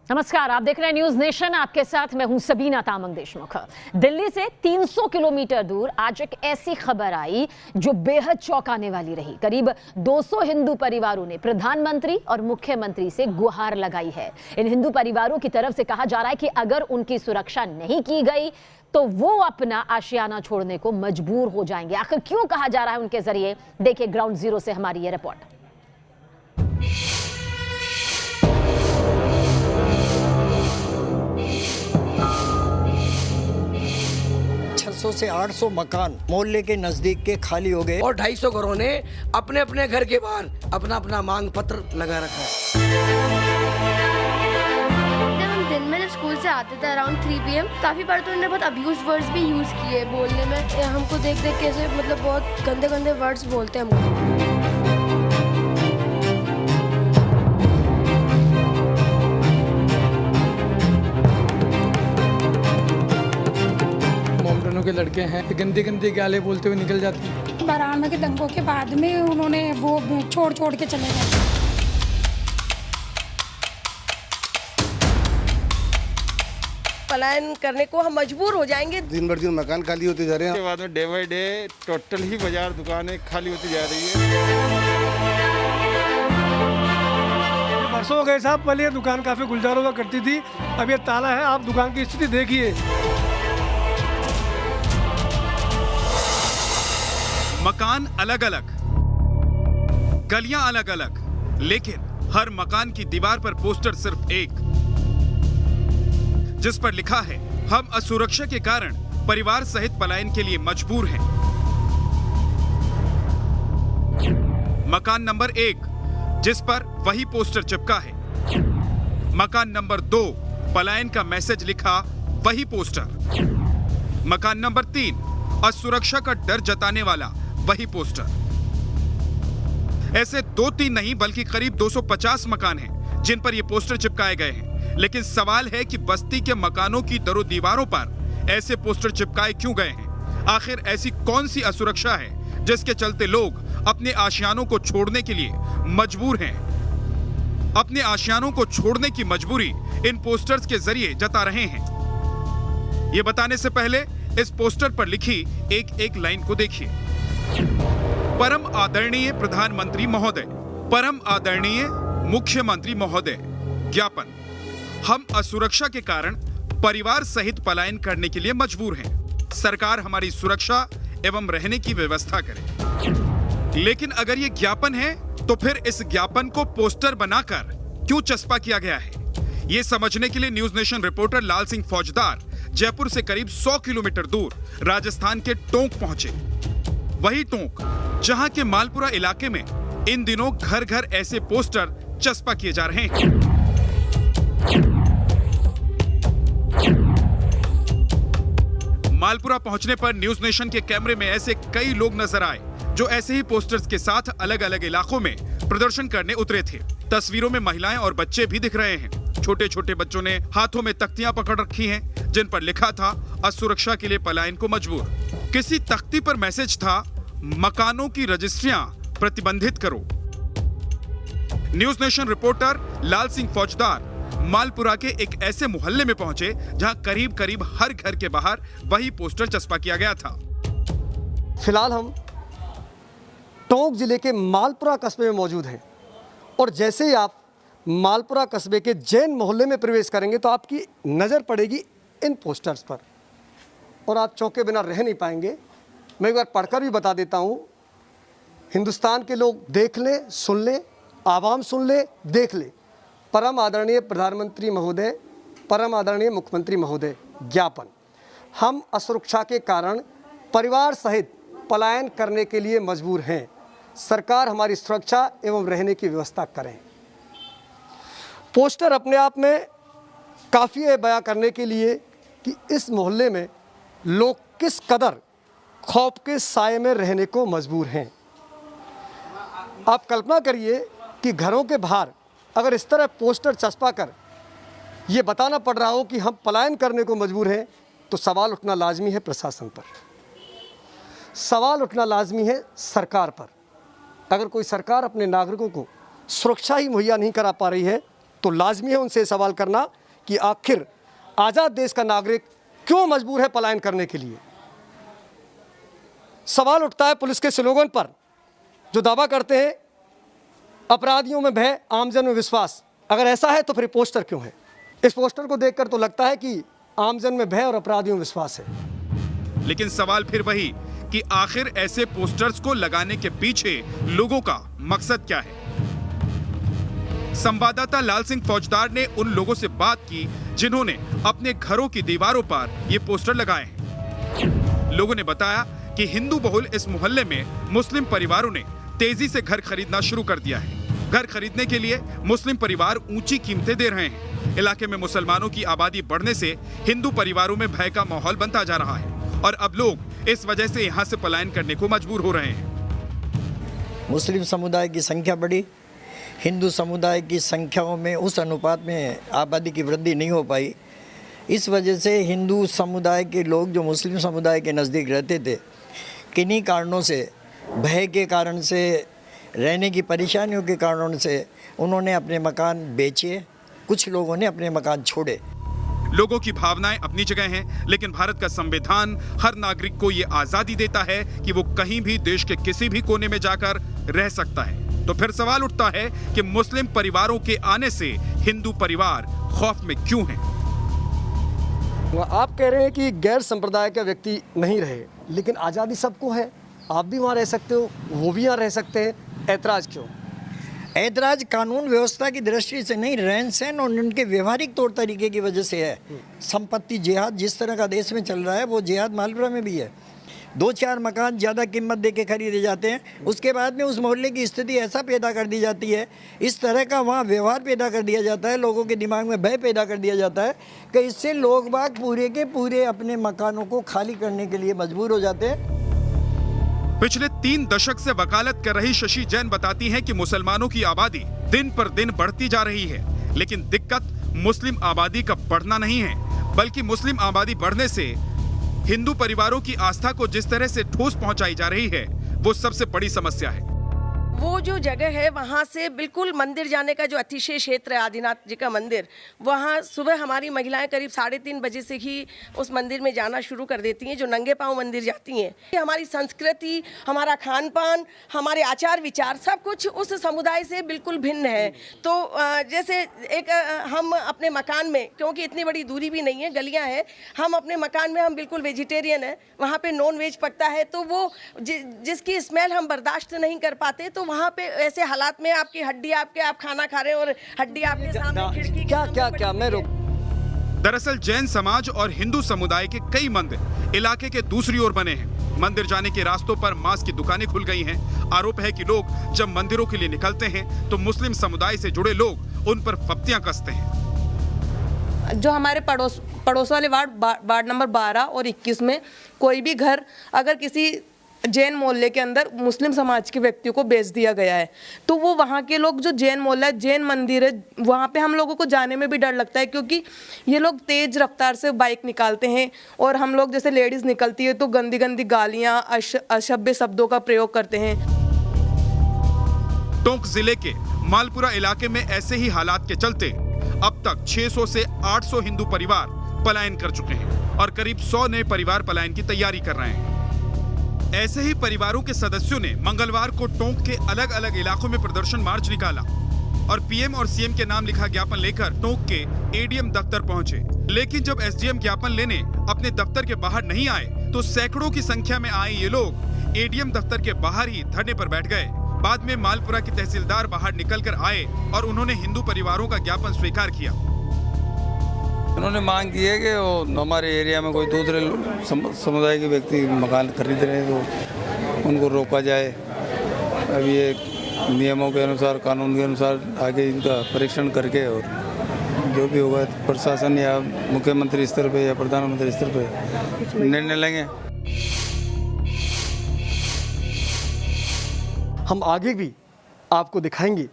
नमस्कार, आप देख रहे हैं न्यूज नेशन। आपके साथ मैं हूं सबीना तामंग देशमुख। दिल्ली से 300 किलोमीटर दूर आज एक ऐसी खबर आई जो बेहद चौंकाने वाली रही। करीब 200 हिंदू परिवारों ने प्रधानमंत्री और मुख्यमंत्री से गुहार लगाई है। इन हिंदू परिवारों की तरफ से कहा जा रहा है कि अगर उनकी सुरक्षा नहीं की गई तो वो अपना आशियाना छोड़ने को मजबूर हो जाएंगे। आखिर क्यों कहा जा रहा है उनके जरिए? देखिए ग्राउंड जीरो से हमारी ये रिपोर्ट। 600 से 800 मकान मोहल्ले के नजदीक के खाली हो गए और 250 घरों ने अपने अपने घर के बाहर अपना अपना मांग पत्र लगा रखा है। जब हम दिन में स्कूल से आते थे अराउंड 3 PM, काफी बार तो उन्होंने बहुत अब्यूज वर्ड्स भी यूज किए बोलने में। हमको देख देख कैसे मतलब बहुत गंदे गंदे वर्ड्स बोलते हैं हमको। के लड़के हैं गंदी गंदी गालें बोलते हुए निकल जाती है। बराना के दंगों के बाद में उन्होंने वो छोड़ के चले गए। पलायन करने को हम मजबूर हो जाएंगे। दिन भर दिन मकान खाली होते जा रहे हैं। उसके बाद में डे बाई डे टोटल ही बाजार दुकानें खाली होती जा रही है। बरसों हो गए साहब, पहले ये दुकान काफी गुलजार हुआ करती थी, अब ये ताला है। आप दुकान की स्थिति देखिए। मकान अलग अलग, गलियां अलग अलग, लेकिन हर मकान की दीवार पर पोस्टर सिर्फ एक, जिस पर लिखा है हम असुरक्षा के कारण परिवार सहित पलायन के लिए मजबूर हैं। मकान नंबर 1 जिस पर वही पोस्टर चिपका है, मकान नंबर 2 पलायन का मैसेज लिखा वही पोस्टर, मकान नंबर 3 असुरक्षा का डर जताने वाला वही पोस्टर। ऐसे 2-3 नहीं बल्कि करीब 250 मकान हैं जिन पर ये पोस्टर चिपकाए गए हैं। लेकिन सवाल है कि बस्ती के मकानों की दरों दीवारों पर ऐसे पोस्टर चिपकाए क्यों गए हैं? आखिर ऐसी कौन सी असुरक्षा है जिसके चलते लोग अपने आशियानों को छोड़ने के लिए मजबूर हैं? अपने आशियानों को छोड़ने की मजबूरी इन पोस्टर्स के जरिए जता रहे हैं। ये बताने से पहले इस पोस्टर पर लिखी एक लाइन को देखिए। परम आदरणीय प्रधानमंत्री महोदय, परम आदरणीय मुख्यमंत्री महोदय, ज्ञापन। हम असुरक्षा के कारण परिवार सहित पलायन करने के लिए मजबूर हैं। सरकार हमारी सुरक्षा एवं रहने की व्यवस्था करे। लेकिन अगर ये ज्ञापन है तो फिर इस ज्ञापन को पोस्टर बनाकर क्यों चस्पा किया गया है? ये समझने के लिए न्यूज नेशन रिपोर्टर लाल सिंह फौजदार जयपुर से करीब 100 किलोमीटर दूर राजस्थान के टोंक पहुंचे। वही टोंक जहां के मालपुरा इलाके में इन दिनों घर घर ऐसे पोस्टर चस्पा किए जा रहे हैं। मालपुरा पहुंचने पर न्यूज नेशन के कैमरे में ऐसे कई लोग नजर आए जो ऐसे ही पोस्टर्स के साथ अलग अलग इलाकों में प्रदर्शन करने उतरे थे। तस्वीरों में महिलाएं और बच्चे भी दिख रहे हैं। छोटे छोटे बच्चों ने हाथों में तख्तियां पकड़ रखी हैं जिन पर लिखा था असुरक्षा के लिए पलायन को मजबूर। किसी तख्ती पर मैसेज था मकानों की रजिस्ट्रियां प्रतिबंधित करो। न्यूज नेशन रिपोर्टर लाल सिंह फौजदार मालपुरा के एक ऐसे मोहल्ले में पहुंचे जहां करीब करीब हर घर के बाहर वही पोस्टर चस्पा किया गया था। फिलहाल हम टोंक जिले के मालपुरा कस्बे में मौजूद हैं और जैसे ही आप मालपुरा कस्बे के जैन मोहल्ले में प्रवेश करेंगे तो आपकी नज़र पड़ेगी इन पोस्टर्स पर और आप चौंके बिना रह नहीं पाएंगे। मैं एक बार पढ़कर भी बता देता हूँ। हिंदुस्तान के लोग देख लें, सुन लें, आवाम सुन ले, देख ले। परम आदरणीय प्रधानमंत्री महोदय, परम आदरणीय मुख्यमंत्री महोदय, ज्ञापन। हम असुरक्षा के कारण परिवार सहित पलायन करने के लिए मजबूर हैं। सरकार हमारी सुरक्षा एवं रहने की व्यवस्था करें। पोस्टर अपने आप में काफ़ी है बयां करने के लिए कि इस मोहल्ले में लोग किस कदर खौफ के साए में रहने को मजबूर हैं। आप कल्पना करिए कि घरों के बाहर अगर इस तरह पोस्टर चस्पा कर ये बताना पड़ रहा हो कि हम पलायन करने को मजबूर हैं तो सवाल उठना लाजमी है प्रशासन पर, सवाल उठना लाजमी है सरकार पर। अगर कोई सरकार अपने नागरिकों को सुरक्षा ही मुहैया नहीं करा पा रही है तो लाजमी है उनसे सवाल करना कि आखिर आज़ाद देश का नागरिक क्यों मजबूर है पलायन करने के लिए। सवाल उठता है पुलिस के स्लोगन पर जो दावा करते हैं अपराधियों में भय, आमजन में विश्वास। अगर ऐसा है तो फिर पोस्टर क्यों है? इस पोस्टर को देखकर तो लगता है कि आमजन में भय और अपराधियों में विश्वास है। लेकिन सवाल फिर वही कि आखिर ऐसे पोस्टर्स को लगाने के पीछे लोगों का मकसद क्या है। संवाददाता लाल सिंह फौजदार ने उन लोगों से बात की जिन्होंने अपने घरों की दीवारों पर ये पोस्टर लगाए हैं। लोगों ने बताया कि हिंदू बहुल इस मोहल्ले में मुस्लिम परिवारों ने तेजी से घर खरीदना शुरू कर दिया है। घर खरीदने के लिए मुस्लिम परिवार ऊंची कीमतें दे रहे हैं। इलाके में मुसलमानों की आबादी बढ़ने से हिंदू परिवारों में भय का माहौल बनता जा रहा है और अब लोग इस वजह से यहाँ से पलायन करने को मजबूर हो रहे हैं। मुस्लिम समुदाय की संख्या बढ़ी, हिंदू समुदाय की संख्याओं में उस अनुपात में आबादी की वृद्धि नहीं हो पाई। इस वजह से हिंदू समुदाय के लोग जो मुस्लिम समुदाय के नज़दीक रहते थे, किन्हीं कारणों से, भय के कारण से, रहने की परेशानियों के कारणों से उन्होंने अपने मकान बेचे, कुछ लोगों ने अपने मकान छोड़े। लोगों की भावनाएं अपनी जगह हैं, लेकिन भारत का संविधान हर नागरिक को ये आजादी देता है कि वो कहीं भी देश के किसी भी कोने में जाकर रह सकता है। तो फिर सवाल उठता है कि मुस्लिम परिवारों के आने से हिंदू परिवार खौफ में क्यों हैं? आप कह रहे हैं कि गैर संप्रदाय का व्यक्ति नहीं रहे, लेकिन आज़ादी सबको है। आप भी वहाँ रह सकते हो, वो भी यहाँ रह सकते हैं, ऐतराज़ क्यों? ऐतराज़ कानून व्यवस्था की दृष्टि से नहीं, रहन सहन और उनके व्यवहारिक तौर तरीके की वजह से है। संपत्ति जिहाद जिस तरह का देश में चल रहा है वो जिहाद मालपुरा में भी है। 2-4 मकान ज़्यादा कीमत दे के खरीदे जाते हैं, उसके बाद में उस मोहल्ले की स्थिति ऐसा पैदा कर दी जाती है, इस तरह का वहाँ व्यवहार पैदा कर दिया जाता है, लोगों के दिमाग में भय पैदा कर दिया जाता है कि इससे लोग बाग पूरे के पूरे अपने मकानों को खाली करने के लिए मजबूर हो जाते हैं। पिछले 3 दशक से वकालत कर रही शशि जैन बताती हैं कि मुसलमानों की आबादी दिन पर दिन बढ़ती जा रही है, लेकिन दिक्कत मुस्लिम आबादी का बढ़ना नहीं है, बल्कि मुस्लिम आबादी बढ़ने से हिंदू परिवारों की आस्था को जिस तरह से ठोस पहुंचाई जा रही है वो सबसे बड़ी समस्या है। वो जो जगह है वहाँ से बिल्कुल मंदिर जाने का जो अतिशय क्षेत्र है आदिनाथ जी का मंदिर, वहाँ सुबह हमारी महिलाएं करीब 3:30 बजे से ही उस मंदिर में जाना शुरू कर देती हैं, जो नंगे पांव मंदिर जाती हैं। हमारी संस्कृति, हमारा खान पान, हमारे आचार विचार सब कुछ उस समुदाय से बिल्कुल भिन्न है। तो जैसे एक हम अपने मकान में, क्योंकि इतनी बड़ी दूरी भी नहीं है, गलियाँ हैं, हम अपने मकान में हम बिल्कुल वेजिटेरियन है, वहाँ पर नॉन वेज पकता है, तो वो जिसकी स्मेल हम बर्दाश्त नहीं कर पाते, तो वहाँ पे ऐसे हालात में आपकी हड्डी आप खाना खा रहे हैं और हड्डी आपके सामने खिड़की क्या मैं रोक। दरअसल जैन समाज और हिंदू समुदाय के कई मंदिर इलाके के दूसरी ओर बने हैं। मंदिर जाने के रास्तों पर मांस की दुकानें खुल गई हैं। आरोप है कि लोग जब मंदिरों के लिए निकलते हैं तो मुस्लिम समुदाय से जुड़े लोग उन पर फप्तियां कसते हैं। जो हमारे पड़ोस वाले वार्ड नंबर 12 और 21 में कोई भी घर अगर किसी जैन मोहल्ले के अंदर मुस्लिम समाज के व्यक्तियों को बेच दिया गया है, तो वो वहाँ के लोग, जो जैन मोहल्ला है, जैन मंदिर है, वहाँ पे हम लोगों को जाने में भी डर लगता है, क्योंकि ये लोग तेज रफ्तार से बाइक निकालते हैं और हम लोग जैसे लेडीज़ निकलती है तो गंदी गंदी गालियाँ, अशभ्य शब्दों का प्रयोग करते हैं। टोंक जिले के मालपुरा इलाके में ऐसे ही हालात के चलते अब तक 600 से 800 हिंदू परिवार पलायन कर चुके हैं और करीब 100 नए परिवार पलायन की तैयारी कर रहे हैं। ऐसे ही परिवारों के सदस्यों ने मंगलवार को टोंक के अलग अलग इलाकों में प्रदर्शन मार्च निकाला और पीएम और सीएम के नाम लिखा ज्ञापन लेकर टोंक के एडीएम दफ्तर पहुंचे। लेकिन जब एसडीएम ज्ञापन लेने अपने दफ्तर के बाहर नहीं आए तो सैकड़ों की संख्या में आए ये लोग एडीएम दफ्तर के बाहर ही धरने पर बैठ गए। बाद में मालपुरा के तहसीलदार बाहर निकलकर आए और उन्होंने हिंदू परिवारों का ज्ञापन स्वीकार किया। उन्होंने मांग की है कि वो हमारे एरिया में कोई दूसरे समुदाय के व्यक्ति मकान खरीद रहे हैं तो उनको रोका जाए। अब ये नियमों के अनुसार, कानून के अनुसार आगे इनका परीक्षण करके और जो भी होगा प्रशासन या मुख्यमंत्री स्तर पे या प्रधानमंत्री स्तर पे निर्णय लेंगे। हम आगे भी आपको दिखाएंगे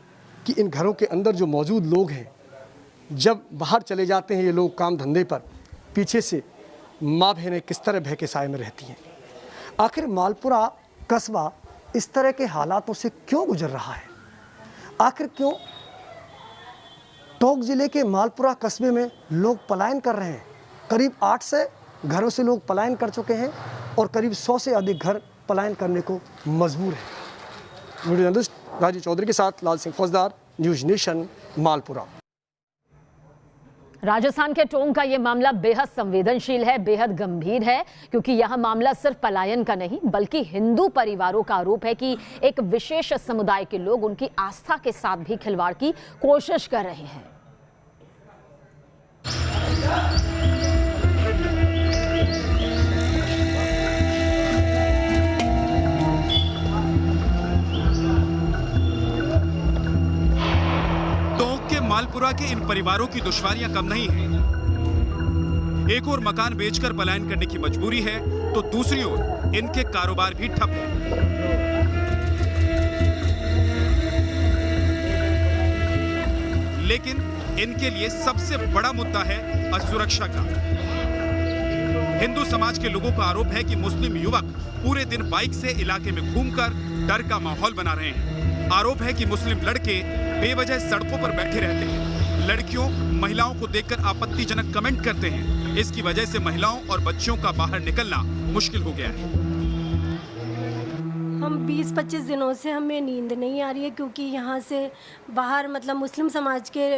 कि इन घरों के अंदर जो मौजूद लोग हैं, जब बाहर चले जाते हैं ये लोग काम धंधे पर, पीछे से माँ बहनें किस तरह भय के साए में रहती हैं। आखिर मालपुरा कस्बा इस तरह के हालातों से क्यों गुजर रहा है? आखिर क्यों टोंक जिले के मालपुरा कस्बे में लोग पलायन कर रहे हैं। करीब 8 से घरों से लोग पलायन कर चुके हैं और करीब 100 से अधिक घर पलायन करने को मजबूर हैं। वीडियो जर्नलिस्ट राजीव चौधरी के साथ लाल सिंह फौजदार, न्यूज़ नेशन, मालपुरा। राजस्थान के टोंक का ये मामला बेहद संवेदनशील है, बेहद गंभीर है, क्योंकि यह मामला सिर्फ पलायन का नहीं बल्कि हिंदू परिवारों का आरोप है कि एक विशेष समुदाय के लोग उनकी आस्था के साथ भी खिलवाड़ की कोशिश कर रहे हैं। मालपुरा के इन परिवारों की दुश्वारियां कम नहीं हैं। एक ओर मकान बेचकर पलायन करने की मजबूरी है तो दूसरी ओर इनके कारोबार भी ठप हैं। लेकिन इनके लिए सबसे बड़ा मुद्दा है असुरक्षा का। हिंदू समाज के लोगों का आरोप है कि मुस्लिम युवक पूरे दिन बाइक से इलाके में घूमकर डर का माहौल बना रहे हैं। आरोप है कि मुस्लिम लड़के बेवजह सड़कों पर बैठे रहते हैं, लड़कियों महिलाओं को देखकर आपत्तिजनक कमेंट करते हैं। इसकी वजह से महिलाओं और बच्चियों का बाहर निकलना मुश्किल हो गया है। हम 20-25 दिनों से हमें नींद नहीं आ रही है, क्योंकि यहाँ से बाहर मतलब मुस्लिम समाज के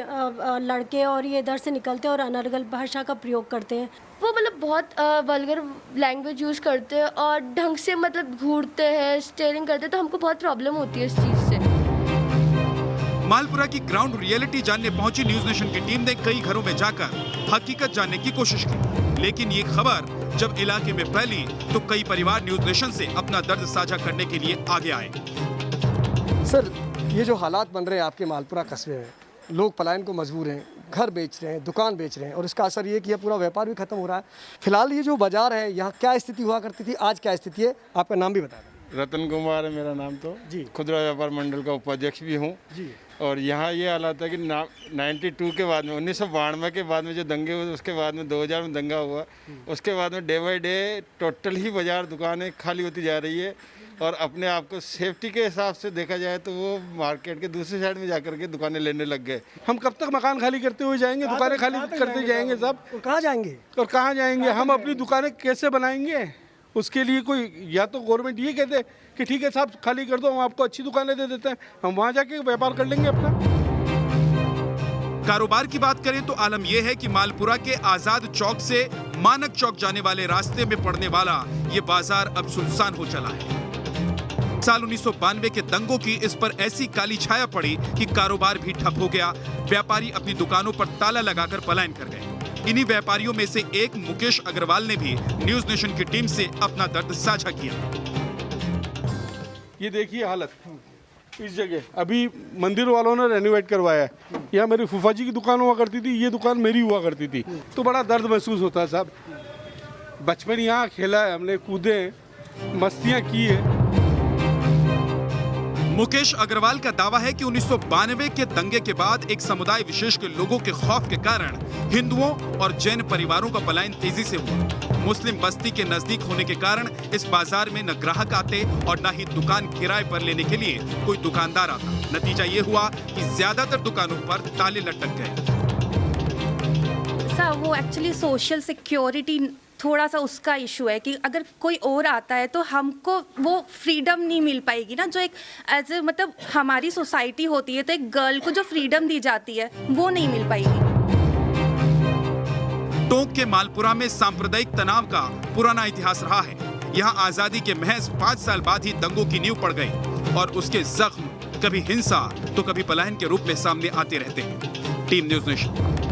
लड़के और ये इधर से निकलते हैं और अनर्गल भाषा का प्रयोग करते हैं। वो मतलब बहुत वल्गर लैंग्वेज यूज़ करते हैं और ढंग से मतलब घूरते हैं, स्टेयरिंग करते हैं, तो हमको बहुत प्रॉब्लम होती है इस चीज़ से। मालपुरा की ग्राउंड रियलिटी जानने पहुंची न्यूज़ नेशन की टीम ने कई घरों में जाकर हकीकत जानने की कोशिश की, लेकिन ये खबर जब इलाके में फैली तो कई परिवार न्यूज़ नेशन से अपना दर्द साझा करने के लिए आगे आए। सर, ये जो हालात बन रहे हैं आपके मालपुरा कस्बे में, लोग पलायन को मजबूर हैं, घर बेच रहे हैं, दुकान बेच रहे हैं और इसका असर ये कि यह पूरा व्यापार भी खत्म हो रहा है। फिलहाल ये जो बाजार है, यहाँ क्या स्थिति हुआ करती थी, आज क्या स्थिति है? आपका नाम भी बता दें। रतन कुमार है मेरा नाम। तो जी, खुदरा व्यापार मंडल का उपाध्यक्ष भी हूँ जी। और यहाँ ये हालात है कि 92 के बाद में 1992 के बाद में जो दंगे हुए, उसके बाद में 2000 में दंगा हुआ, उसके बाद में डे बाई डे टोटल ही बाजार दुकानें खाली होती जा रही है। और अपने आप को सेफ्टी के हिसाब से देखा जाए तो वो मार्केट के दूसरी साइड में जाकर के दुकानें लेने लग गए। हम कब तक मकान खाली करते हुए जाएंगे, दुकानें खाली करते जाएंगे सब? कहाँ जाएंगे और कहाँ जाएंगे? हम अपनी दुकानें कैसे बनाएंगे? उसके लिए कोई या तो गवर्नमेंट ये कहते हैं कि ठीक है साहब खाली कर दो, हम आपको अच्छी दुकानें दे देते हैं, हम वहाँ जाके व्यापार कर लेंगे अपना। कारोबार की बात करें तो आलम यह है कि मालपुरा के आजाद चौक से मानक चौक जाने वाले रास्ते में पड़ने वाला ये बाजार अब सुनसान हो चला है। साल 1992 के दंगों की इस पर ऐसी काली छाया पड़ी कि कारोबार भी ठप हो गया। व्यापारी अपनी दुकानों पर ताला लगाकर पलायन कर गए। इन्हीं व्यापारियों में से एक मुकेश अग्रवाल ने भी न्यूज़ नेशन की टीम से अपना दर्द साझा किया। ये देखिए हालत इस जगह, अभी मंदिर वालों ने रेनोवेट करवाया है। यहाँ मेरी फूफा जी की दुकान हुआ करती थी, ये दुकान मेरी हुआ करती थी, तो बड़ा दर्द महसूस होता है साहब। बचपन यहाँ खेला है हमने, कूदे, मस्तियाँ की है। मुकेश अग्रवाल का दावा है कि 1992 के दंगे के बाद एक समुदाय विशेष के लोगों के खौफ के कारण हिंदुओं और जैन परिवारों का पलायन तेजी से हुआ। मुस्लिम बस्ती के नजदीक होने के कारण इस बाजार में न ग्राहक आते और न ही दुकान किराए पर लेने के लिए कोई दुकानदार आता। नतीजा ये हुआ कि ज्यादातर दुकानों पर ताले लटक गए। सर, वो एक्चुअली सोशल सिक्योरिटी थोड़ा सा उसका इशू है कि अगर कोई और आता है तो हमको वो फ्रीडम नहीं मिल पाएगी ना, जो एक एज ए मतलब हमारी सोसाइटी होती है तो एक गर्ल को जो फ्रीडम दी जाती है वो नहीं मिल पाएगी। टोंक के मालपुरा में सांप्रदायिक तनाव का पुराना इतिहास रहा है। यहाँ आजादी के महज 5 साल बाद ही दंगों की नींव पड़ गई और उसके जख्म कभी हिंसा तो कभी पलायन के रूप में सामने आते रहते हैं। Team news nation.